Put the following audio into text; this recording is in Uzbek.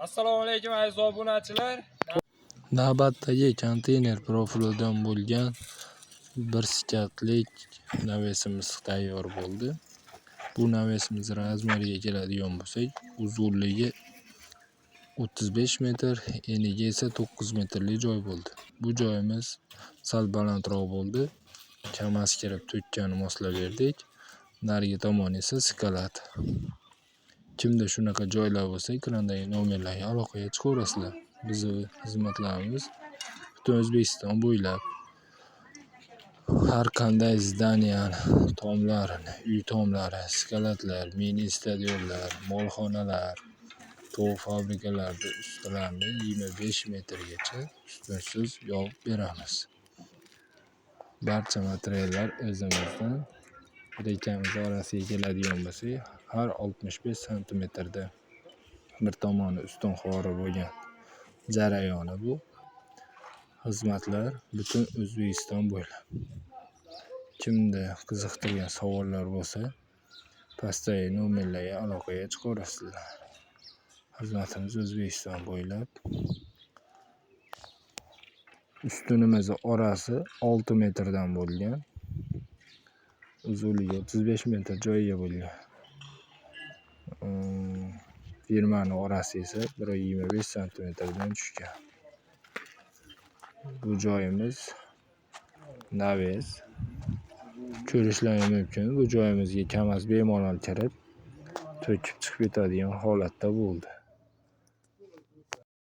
Assalomu alaykum aziz obunachilar. Navbatdagi konteyner profilidan bo'lgan bir skatlik navesimiz tayyor bo'ldi. Bu navesimiz razmeriga keladigan bo'lsak, uzunligi 35 metr, eniga esa 9 metrli joy bo'ldi. Bu joyimiz sal balandroq bo'ldi. Kamaz kirib to'kkani moslab berdik. Narigi tomon esa skalat. Kimda shunaqa joylar bo'lsa, ekrandagi nomerlarga aloqaga chiqaverasizlar. Bizning xizmatlarimiz butun O'zbekiston bo'ylab har qanday zdaniyani tomlarini, uy tomlari, skalatlar, mini stadionlar, molxonalar, tovuq fabrikalarida ustalarni 25 metrgacha ustunsiz yopib beramiz. Barcha materiallar o'zimizdan. Rekamiz orasiga keladigan bo'lsak, har 65 santimetrda bir tomoni ustun xori bo'lgan jarayoni bu. Xizmatlar butun O'zbekiston bo'ylab. Kimda qiziqtirgan savollar bo'lsa, pastdagi nomerlarga aloqaga chiqaverasizlar. Xizmatimiz O'zbekiston bo'ylab. Ustunimiz orasi 6 metrdan bo'lgan. Uzunligi 35 metr joyiga bo'lgan. Firmani orasi esa 125 santimetrdan tushgan. Bu joyimiz naves. Ko'rishlari mumkin. Bu joyimizga kamaz bemalol kirib, to'kib chiqib ketadigan holatda bo'ldi.